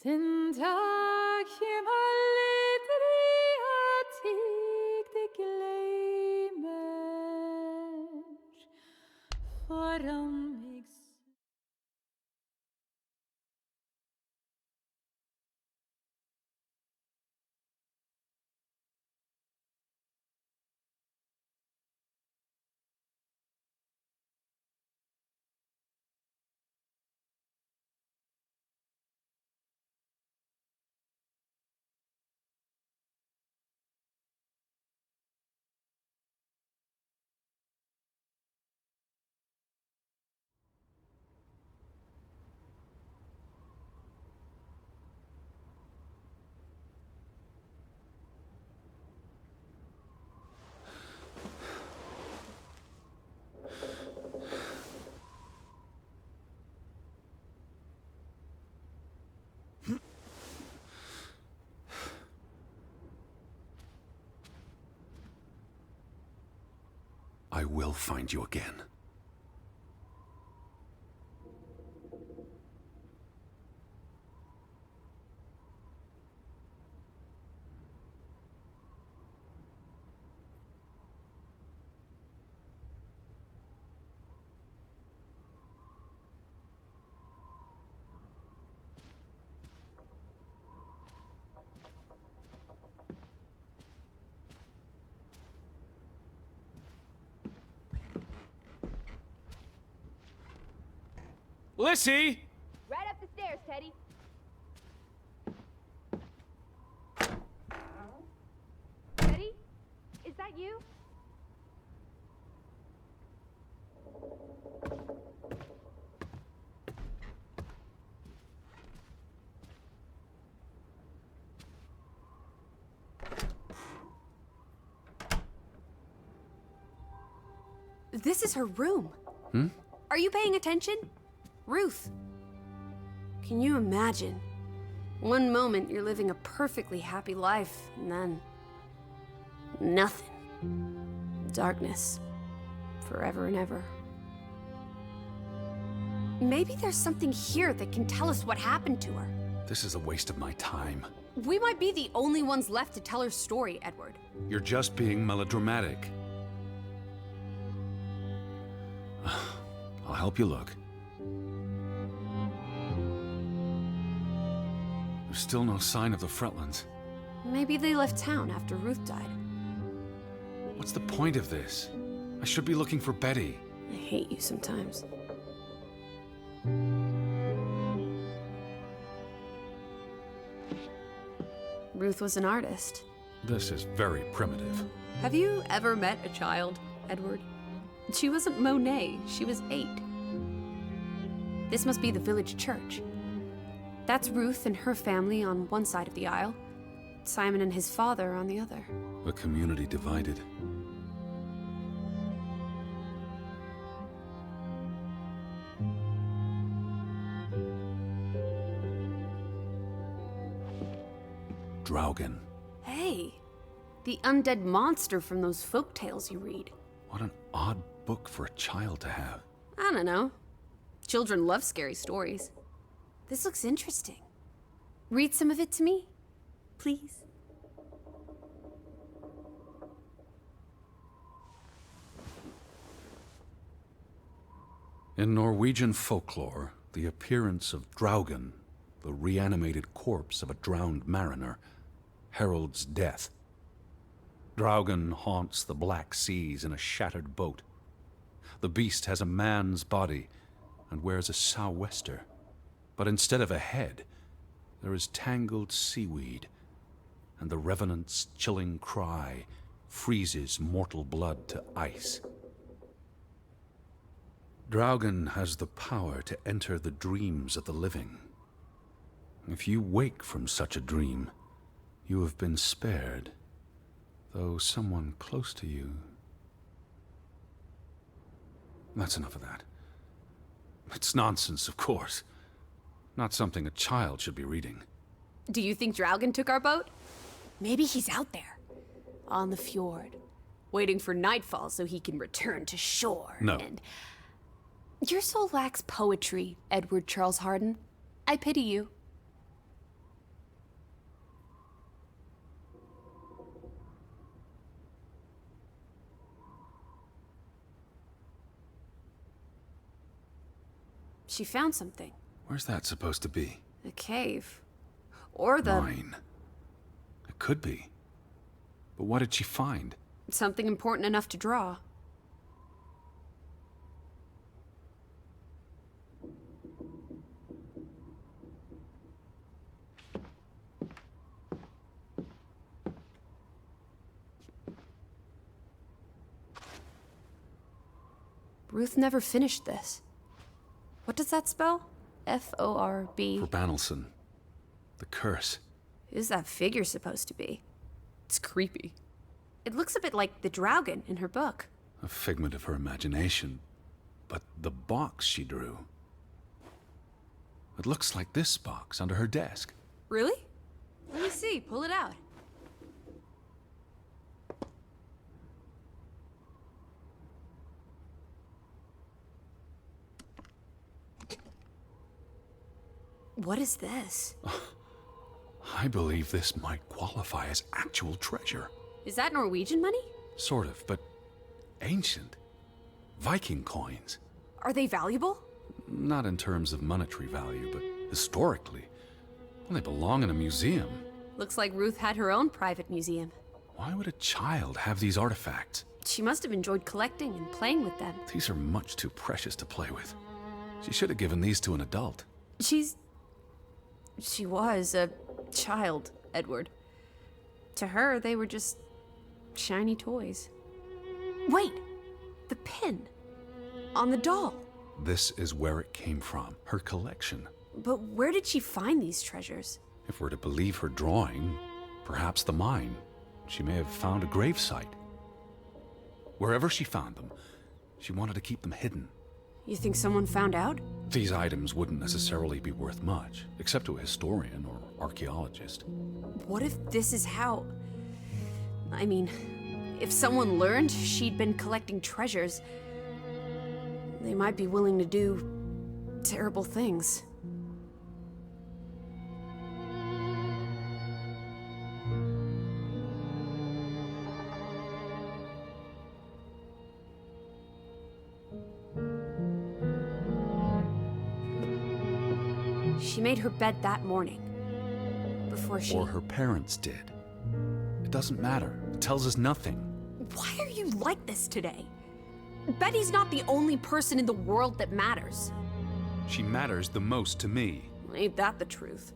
Den dag hjem aldrig at det glemmer foran mig. I will find you again. Lissy! Right up the stairs, Teddy. Teddy? Is that you? This is her room. Are you paying attention? Ruth. Can you imagine? One moment you're living a perfectly happy life, and then... nothing. Darkness. Forever and ever. Maybe there's something here that can tell us what happened to her. This is a waste of my time. We might be the only ones left to tell her story, Edward. You're just being melodramatic. I'll help you look. There's still no sign of the Fretlands. Maybe they left town after Ruth died. What's the point of this? I should be looking for Betty. I hate you sometimes. Ruth was an artist. This is very primitive. Have you ever met a child, Edward? She wasn't Monet, she was 8. This must be the village church. That's Ruth and her family on one side of the aisle, Simon and his father on the other. A community divided. Draugen. Hey, the undead monster from those folk tales you read. What an odd book for a child to have. I don't know. Children love scary stories. This looks interesting. Read some of it to me, please. In Norwegian folklore, the appearance of Draugen, the reanimated corpse of a drowned mariner, heralds death. Draugen haunts the Black Seas in a shattered boat. The beast has a man's body and wears a sou'wester. But instead of a head, there is tangled seaweed, and the revenant's chilling cry freezes mortal blood to ice. Draugen has the power to enter the dreams of the living. If you wake from such a dream, you have been spared, though someone close to you... That's enough of that. It's nonsense, of course. Not something a child should be reading. Do you think Draugen took our boat? Maybe he's out there, on the fjord, waiting for nightfall so he can return to shore. No. And your soul lacks poetry, Edward Charles Hardin. I pity you. She found something. Where's that supposed to be? A cave. Or the... Mine. It could be. But what did she find? something important enough to draw. Ruth never finished this. What does that spell? F-O-R-B. For Banelson. The curse. Who's that figure supposed to be? It's creepy. It looks a bit like the Draugen in her book. A figment of her imagination. But the box she drew... It looks like this box under her desk. Really? Let me see. Pull it out. What is this? I believe this might qualify as actual treasure. Is that Norwegian money? Sort of, but ancient. Viking coins. Are they valuable? Not in terms of monetary value, but historically. Well, they belong in a museum. Looks like Ruth had her own private museum. Why would a child have these artifacts? She must have enjoyed collecting and playing with them. These are much too precious to play with. She should have given these to an adult. She was a child, Edward. To her, they were just shiny toys. Wait! The pin! On the doll! This is where it came from, her collection. But where did she find these treasures? If we're to believe her drawing, perhaps the mine. She may have found a gravesite. Wherever she found them, she wanted to keep them hidden. You think someone found out? These items wouldn't necessarily be worth much, except to a historian or archaeologist. What if this is how... I mean, if someone learned she'd been collecting treasures, they might be willing to do terrible things. She made her bed that morning, before she... Or her parents did. It doesn't matter. It tells us nothing. Why are you like this today? Betty's not the only person in the world that matters. She matters the most to me. Ain't that the truth?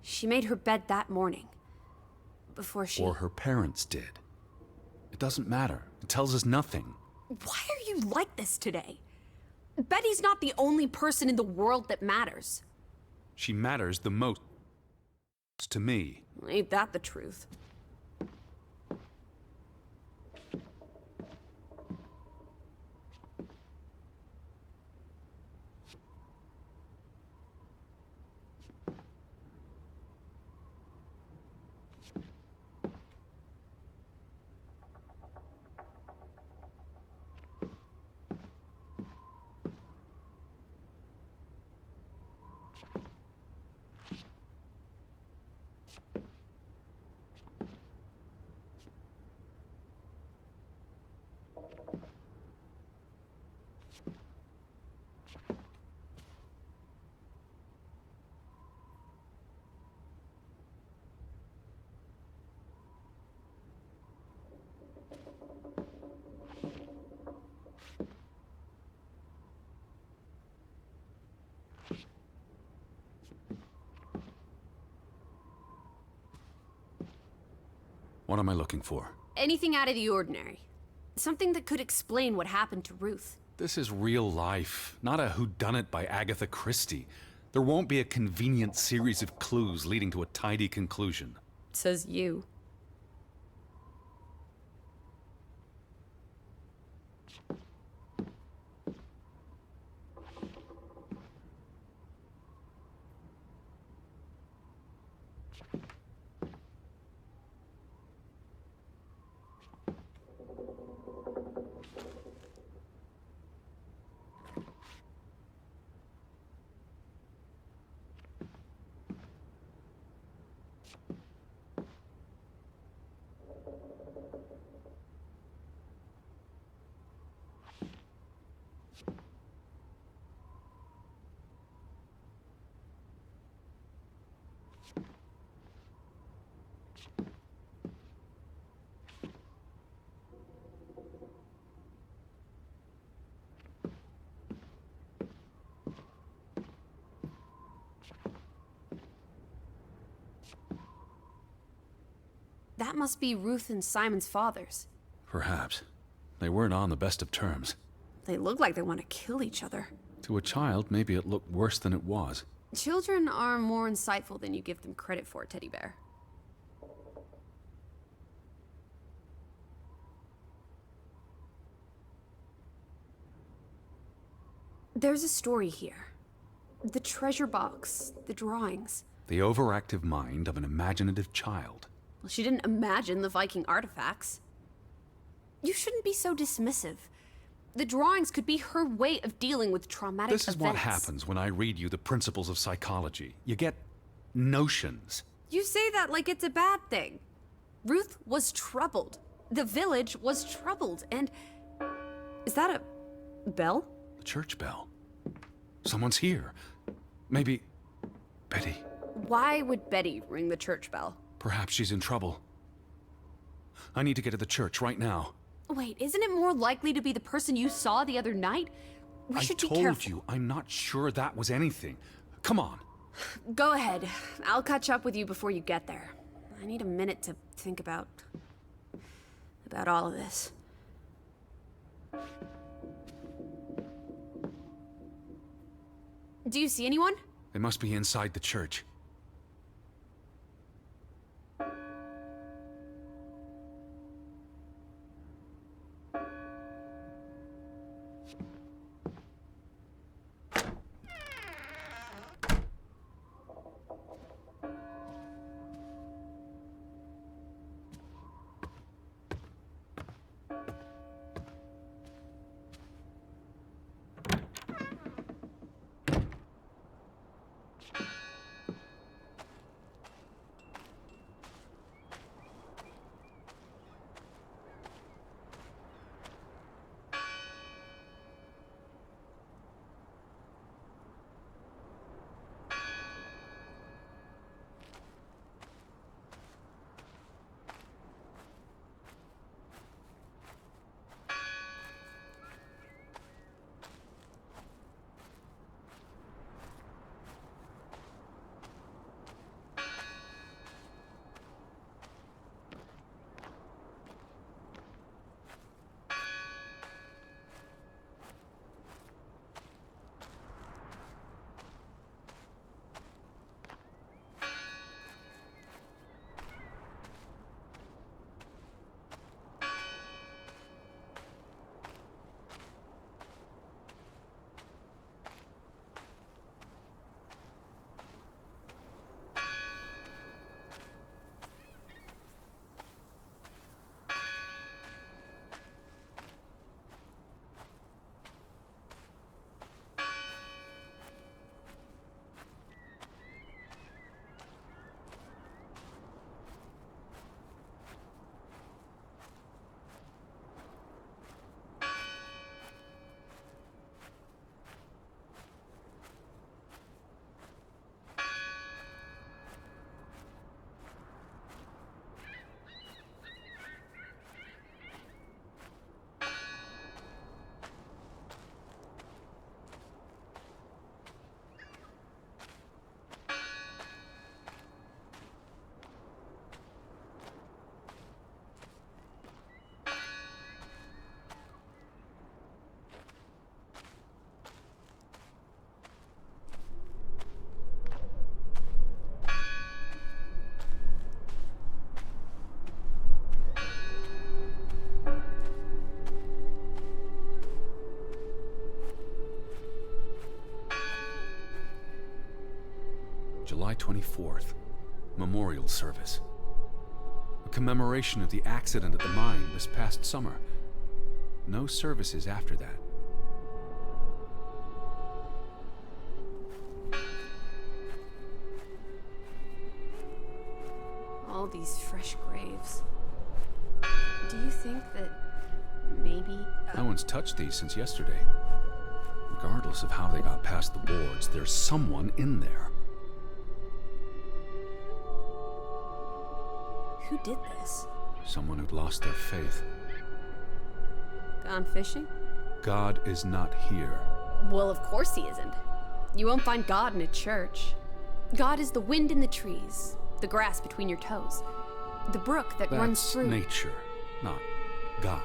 She made her bed that morning, before she... Or her parents did. It doesn't matter. It tells us nothing. Why are you like this today? Betty's not the only person in the world that matters. She matters the most to me. Ain't that the truth? What am I looking for? Anything out of the ordinary. Something that could explain what happened to Ruth. This is real life, not a whodunit by Agatha Christie. There won't be a convenient series of clues leading to a tidy conclusion. Says you. That must be Ruth and Simon's fathers. Perhaps. They weren't on the best of terms. They look like they want to kill each other. To a child, maybe it looked worse than it was. Children are more insightful than you give them credit for, Teddy Bear. There's a story here. The treasure box, the drawings. The overactive mind of an imaginative child. Well, she didn't imagine the Viking artifacts. You shouldn't be so dismissive. The drawings could be her way of dealing with traumatic events. This is what happens when I read you the principles of psychology. You get notions. You say that like it's a bad thing. Ruth was troubled. The village was troubled, and... Is that a bell? The church bell. Someone's here. Maybe... Betty. Why would Betty ring the church bell? Perhaps she's in trouble. I need to get to the church right now. Wait, isn't it more likely to be the person you saw the other night? We should be careful. I told you, I'm not sure that was anything. Come on. Go ahead. I'll catch up with you before you get there. I need a minute to think about all of this. Do you see anyone? They must be inside the church. July 24th. Memorial service. A commemoration of the accident at the mine this past summer. No services after that. All these fresh graves. Do you think that maybe... No one's touched these since yesterday. Regardless of how they got past the boards, there's someone in there. Who did this? Someone who'd lost their faith. Gone fishing? God is not here. Well, of course he isn't. You won't find God in a church. God is the wind in the trees, the grass between your toes, the brook that runs That's through... nature, not God.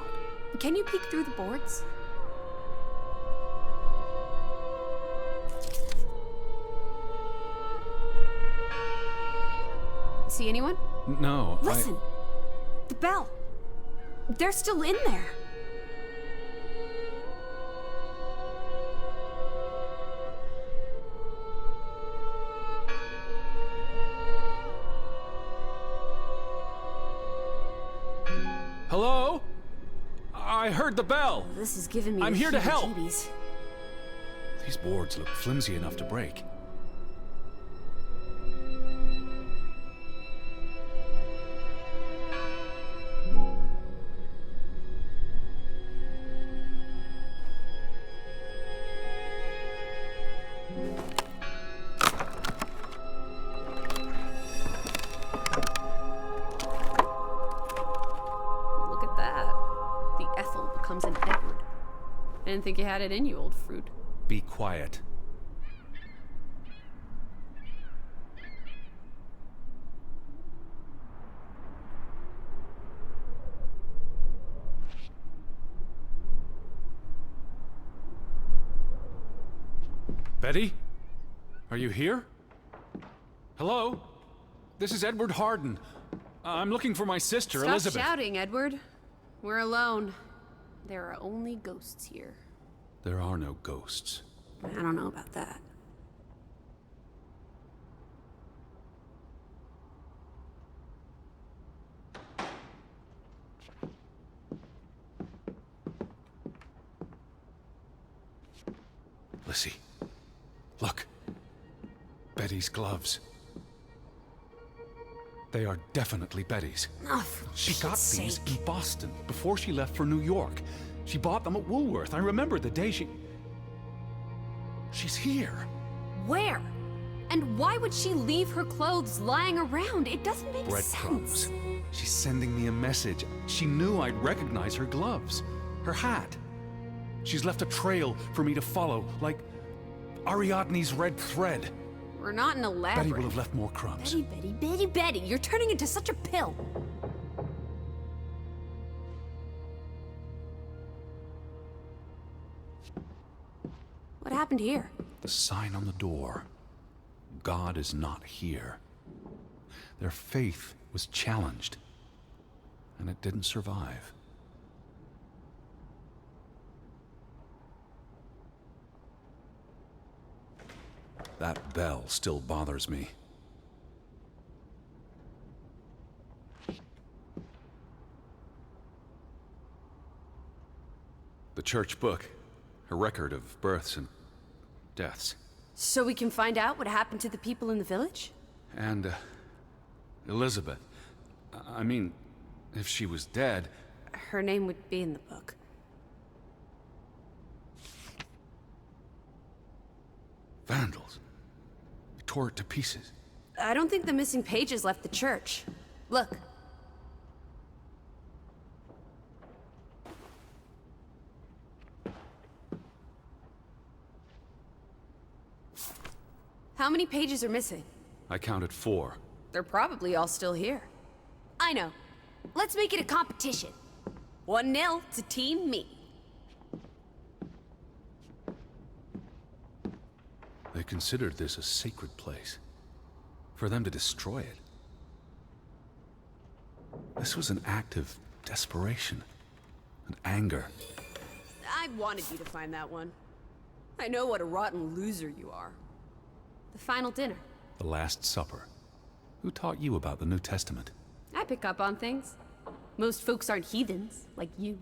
Can you peek through the boards? See anyone? No, Listen! The bell! They're still in there! Hello? I heard the bell. This is giving me I'm the here to help. heebie-jeebies. These boards look flimsy enough to break. Look at that. The Ethel becomes an Edward. I didn't think you had it in you, old fruit. Be quiet. Betty? Are you here? Hello? This is Edward Harden. I'm looking for my sister, Stop Elizabeth. shouting, Edward. We're alone. There are only ghosts here. There are no ghosts. I don't know about that. Lissy, look. Betty's gloves. They are definitely Betty's. Oh, for She got Pete's these sake. in Boston before she left for New York. She bought them at Woolworth. I remember the day she... She's here. Where? And why would she leave her clothes lying around? It doesn't make Breadcrumbs. sense. She's sending me a message. She knew I'd recognize her gloves, her hat. She's left a trail for me to follow, like Ariadne's red thread. We're not in a labyrinth. Betty will have left more crumbs. Betty, you're turning into such a pill. What happened here? The sign on the door. God is not here. Their faith was challenged, and it didn't survive. That bell still bothers me. The church book, a record of births and deaths. So we can find out what happened to the people in the village? And, Elizabeth. I mean, if she was dead... Her name would be in the book. Vandals. They tore it to pieces. I don't think the missing pages left the church. Look. How many pages are missing? I counted 4. They're probably all still here. I know. Let's make it a competition. 1-0 to Team Me. They considered this a sacred place. For them to destroy it. This was an act of desperation. And anger. I wanted you to find that one. I know what a rotten loser you are. The final dinner. The Last Supper. Who taught you about the New Testament? I pick up on things. Most folks aren't heathens, like you.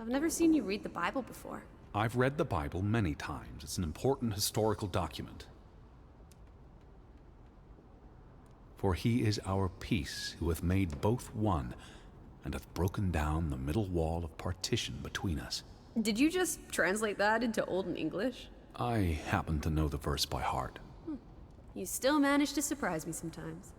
I've never seen you read the Bible before. I've read the Bible many times. It's an important historical document. For he is our peace, who hath made both one, and hath broken down the middle wall of partition between us. Did you just translate that into Olden English? I happen to know the verse by heart. You still manage to surprise me sometimes.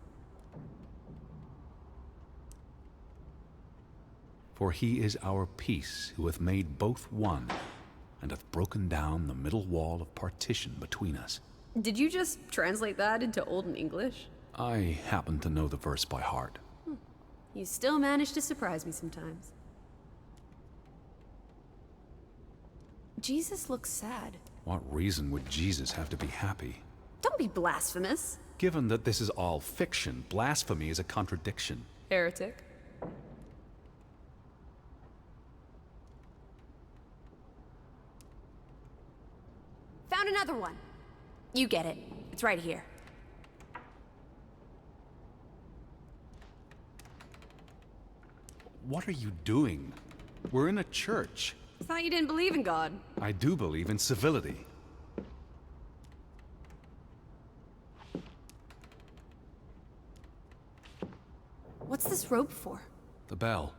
For he is our peace, who hath made both one, and hath broken down the middle wall of partition between us. Did you just translate that into Olden English? I happen to know the verse by heart. You still manage to surprise me sometimes. Jesus looks sad. What reason would Jesus have to be happy? Don't be blasphemous. Given that this is all fiction, blasphemy is a contradiction. Heretic. Found another one. You get it. It's right here. What are you doing? We're in a church. I thought you didn't believe in God. I do believe in civility. What's this rope for? The bell.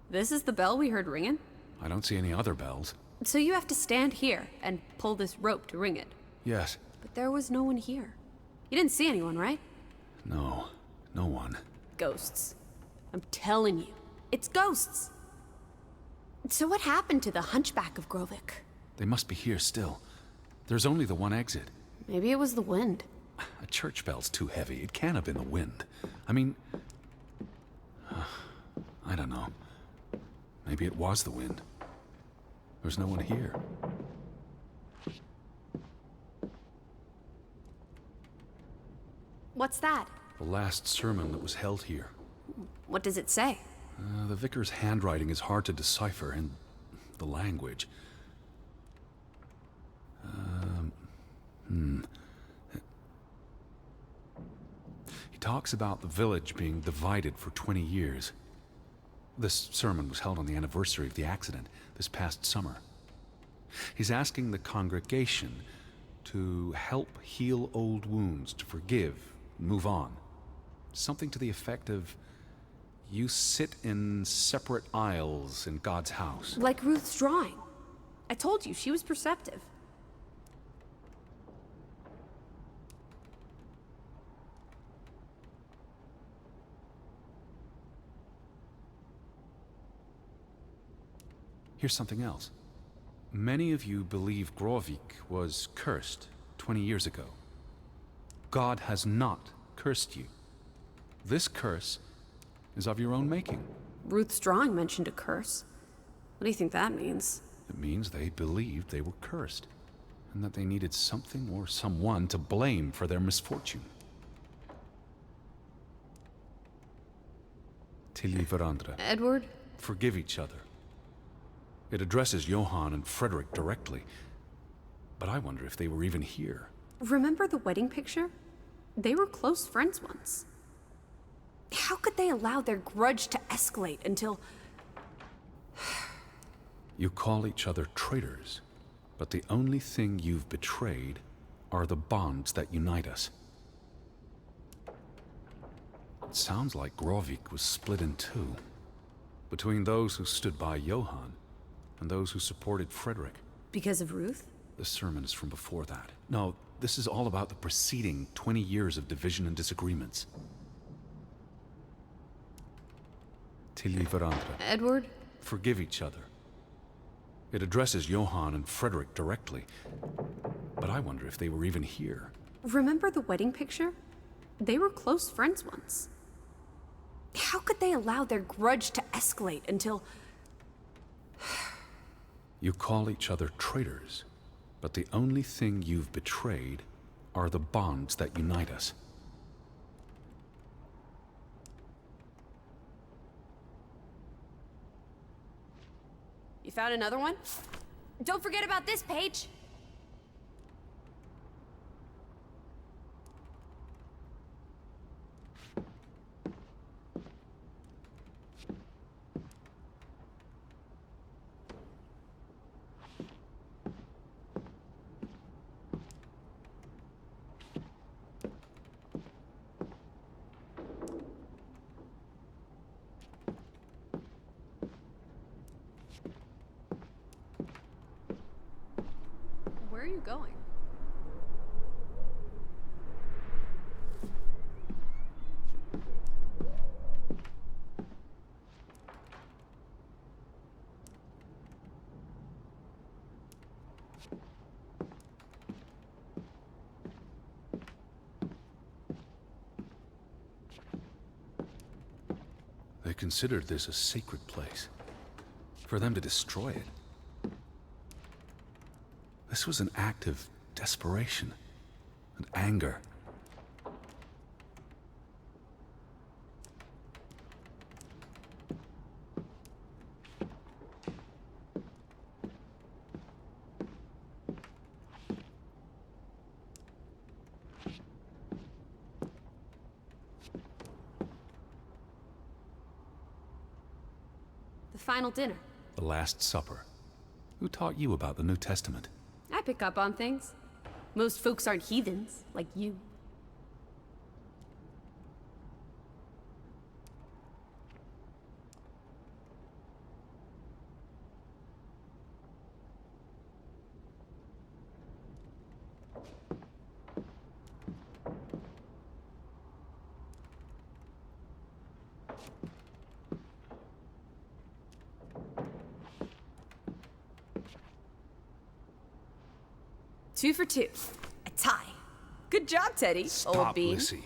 This is the bell we heard ringing? I don't see any other bells. So you have to stand here and pull this rope to ring it. Yes. But there was no one here. You didn't see anyone, right? No. No one. Ghosts. I'm telling you, it's ghosts. So what happened to the Hunchback of Grovik? They must be here still. There's only the one exit. Maybe it was the wind. A church bell's too heavy. It can't have been the wind. I mean... I don't know. Maybe it was the wind. There's no one here. What's that? The last sermon that was held here. What does it say? The vicar's handwriting is hard to decipher, and the language. He talks about the village being divided for 20 years. This sermon was held on the anniversary of the accident this past summer. He's asking the congregation to help heal old wounds, to forgive, move on. Something to the effect of, you sit in separate aisles in God's house. Like Ruth's drawing. I told you, she was perceptive. Here's something else. Many of you believe Grovik was cursed 20 years ago. God has not cursed you. This curse is of your own making. Ruth's drawing mentioned a curse. What do you think that means? It means they believed they were cursed, and that they needed something or someone to blame for their misfortune. Tilly Verandra. Edward? Forgive each other. It addresses Johann and Frederick directly, but I wonder if they were even here. Remember the wedding picture? They were close friends once. How could they allow their grudge to escalate until... You call each other traitors, but the only thing you've betrayed are the bonds that unite us. It sounds like Grovik was split in two, between those who stood by Johann and those who supported Frederick. Because of Ruth? The sermon is from before that. No, this is all about the preceding 20 years of division and disagreements. Tilly Verandra. Edward? Forgive each other. It addresses Johann and Frederick directly, but I wonder if they were even here. Remember the wedding picture? They were close friends once. How could they allow their grudge to escalate until... You call each other traitors, but the only thing you've betrayed are the bonds that unite us. You found another one? Don't forget about this page. Where are you going? They considered this a sacred place. For them to destroy it. This was an act of desperation and anger. The final dinner. The Last Supper. Who taught you about the New Testament? I pick up on things. Most folks aren't heathens, like you. Two for two. A tie. Good job, Teddy, old Stop, bean. Lissy.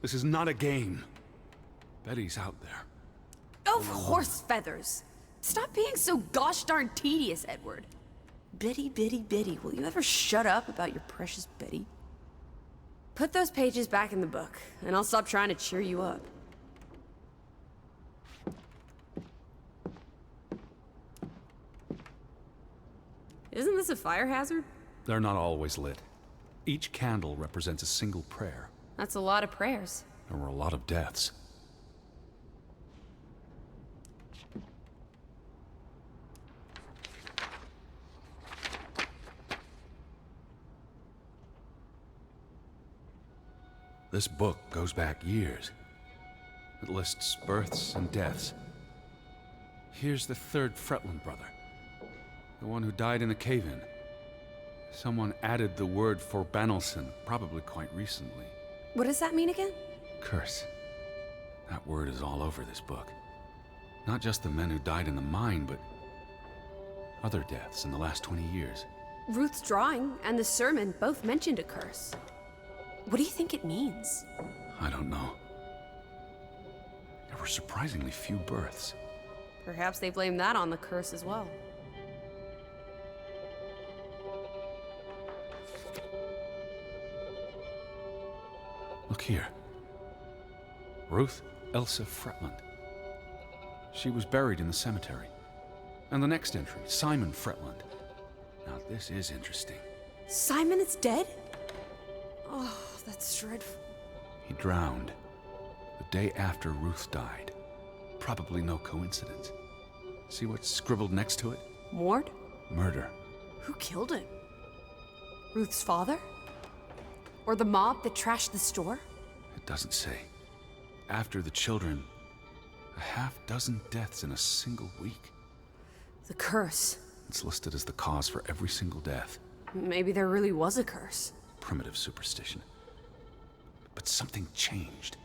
This is not a game. Betty's out there. Of horse feathers. Stop being so gosh darn tedious, Edward. Betty, Betty, Betty, will you ever shut up about your precious Betty? Put those pages back in the book, and I'll stop trying to cheer you up. Isn't this a fire hazard? They're not always lit. Each candle represents a single prayer. That's a lot of prayers. There were a lot of deaths. This book goes back years. It lists births and deaths. Here's the third Fretland brother. The one who died in a cave-in. Someone added the word for Banelson, probably quite recently. What does that mean again? Curse. That word is all over this book. Not just the men who died in the mine, but other deaths in the last 20 years. Ruth's drawing and the sermon both mentioned a curse. What do you think it means? I don't know. There were surprisingly few births. Perhaps they blame that on the curse as well. Look here. Ruth Elsa Fretland. She was buried in the cemetery. And the next entry, Simon Fretland. Now this is interesting. Simon is dead? Oh, that's dreadful. He drowned the day after Ruth died. Probably no coincidence. See what's scribbled next to it? Mord? Murder. Who killed him? Ruth's father? Or the mob that trashed the store? It doesn't say. After the children, a half-dozen deaths in a single week. The curse. It's listed as the cause for every single death. Maybe there really was a curse. Primitive superstition. But something changed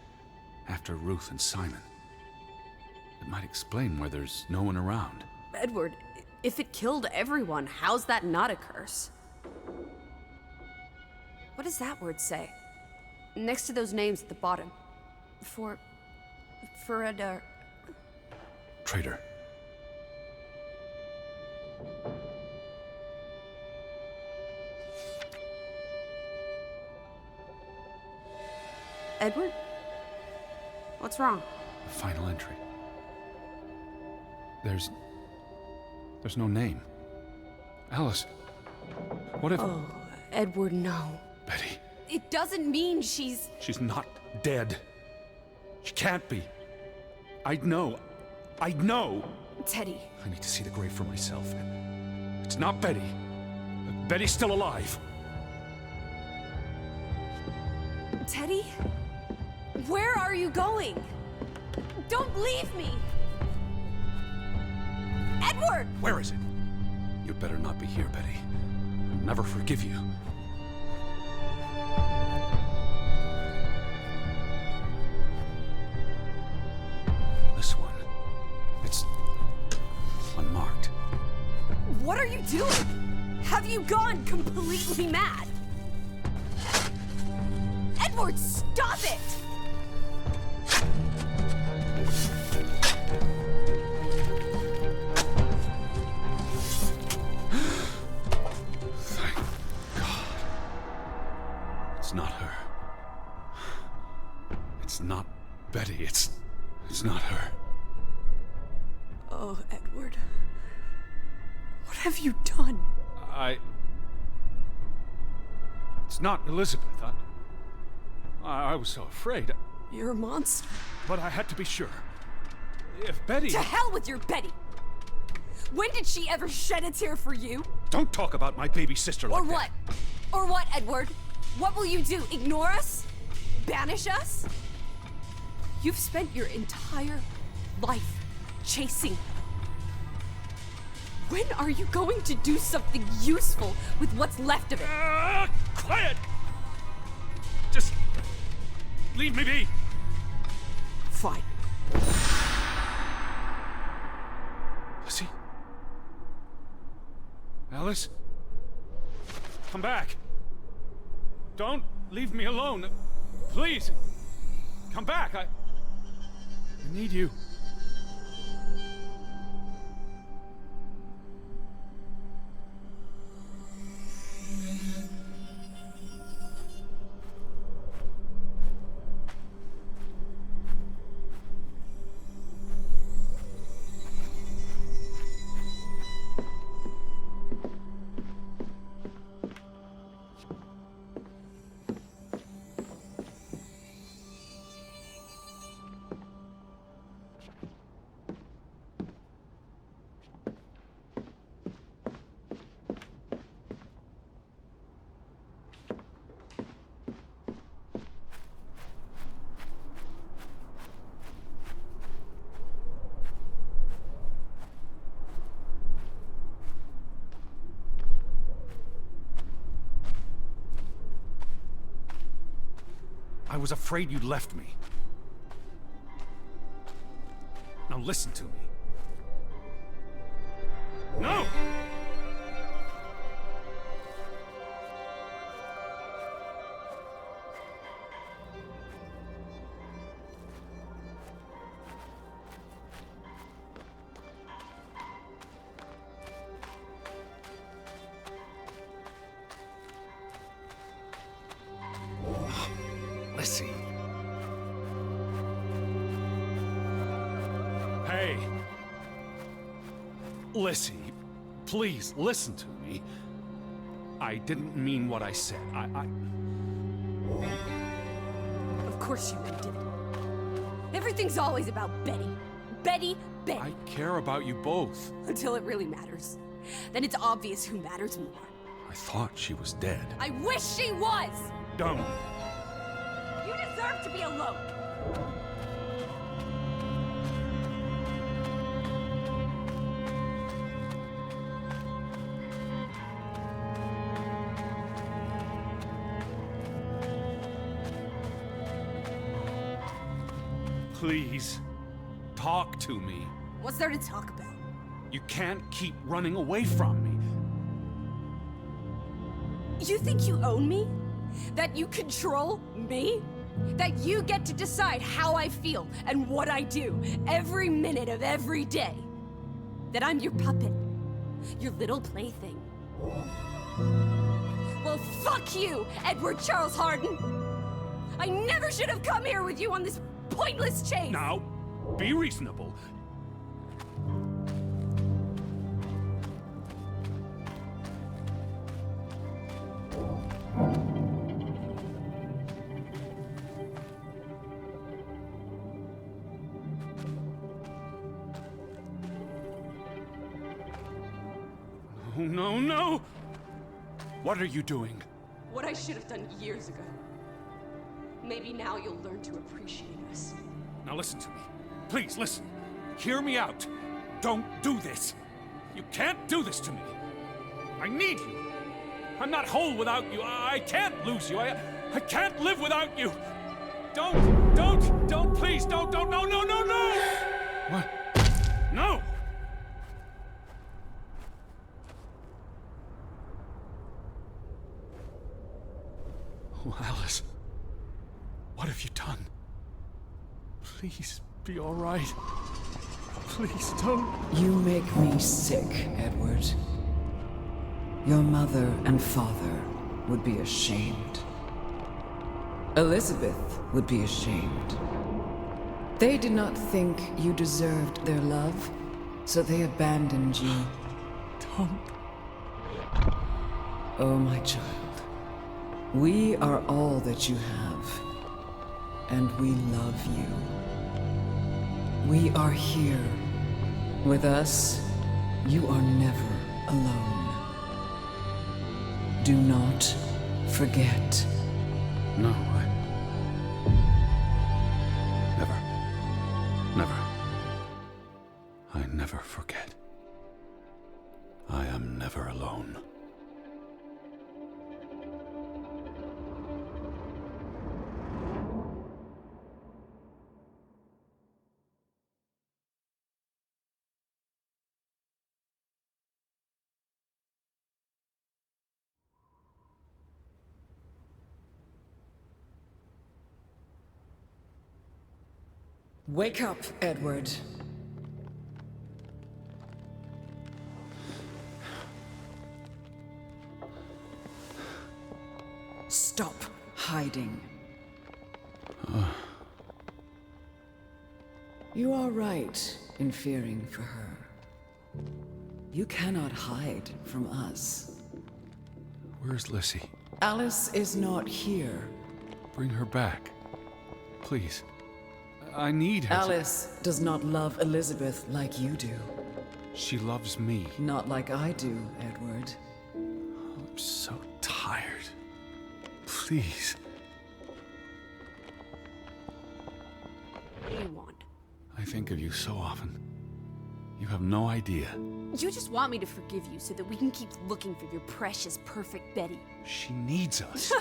after Ruth and Simon. It might explain why there's no one around. Edward, if it killed everyone, how's that not a curse? What does that word say? Next to those names at the bottom. For Traitor. Edward? What's wrong? The final entry. There's no name. Alice, what if... Oh, Edward, no. Betty, It doesn't mean she's... she's not dead. She can't be. I'd know. I'd know. Teddy. I need to see the grave for myself. It's not Betty. Betty's still alive. Teddy? Where are you going? Don't leave me! Edward! Where is it? You'd better not be here, Betty. I'll never forgive you. This one. It's unmarked. What are you doing? Have you gone completely mad? Edward, stop it! Thank God. It's not her. It's not Betty. It's not her. Oh, Edward. What have you done? It's not Elizabeth. I was so afraid. You're a monster. But I had to be sure. If Betty... To hell with your Betty! When did she ever shed a tear for you? Don't talk about my baby sister like Or what? that. Or what, Edward? What will you do? Ignore us? Banish us? You've spent your entire life chasing. When are you going to do something useful with what's left of it? Quiet! Just leave me be. Fine. Lizzie? Alice? Come back. Don't leave me alone. Please. Come back. I need you. I was afraid you'd left me. Now listen to me. No! Lissy. Hey. Lissy, please listen to me. I didn't mean what I said. Of course you did. Everything's always about Betty. Betty, Betty. I care about you both. Until it really matters. Then it's obvious who matters more. I thought she was dead. I wish she was! Dumb. You deserve to be alone! Please, talk to me. What's there to talk about? You can't keep running away from me. You think you own me? That you control me? That you get to decide how I feel and what I do every minute of every day? That I'm your puppet, your little plaything? Well, fuck you, Edward Charles Harden! I never should have come here with you on this pointless chase! Now, be reasonable. Oh, no, no! What are you doing? What I should have done years ago. Maybe now you'll learn to appreciate us. Now listen to me. Please, listen. Hear me out. Don't do this. You can't do this to me. I need you. I'm not whole without you. I can't lose you. I can't live without you. Don't, please, don't, no, no, no, no! What? No! Oh, Alice. What have you done? Please, be all right. Please, don't. You make me sick, Edward. Your mother and father would be ashamed. Elizabeth would be ashamed. They did not think you deserved their love, so they abandoned you. Don't. Oh, my child. We are all that you have, and we love you. We are here. With us, you are never alone. Do not forget. No, Never. I never forget. I am never alone. Wake up, Edward. Stop hiding. You are right in fearing for her. You cannot hide from us. Where's Lissy? Alice is not here. Bring her back. Please. I need her. Alice does not love Elizabeth like you do. She loves me. Not like I do, Edward. I'm so tired. Please. What do you want? I think of you so often. You have no idea. You just want me to forgive you so that we can keep looking for your precious, perfect Betty. She needs us.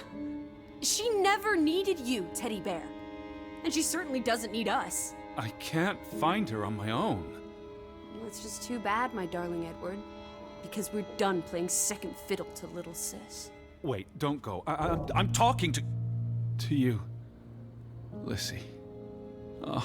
She never needed you, Teddy Bear. And she certainly doesn't need us. I can't find her on my own. Well, it's just too bad, my darling Edward. Because we're done playing second fiddle to little sis. Wait, don't go. I'm talking to you, Lissy. Oh.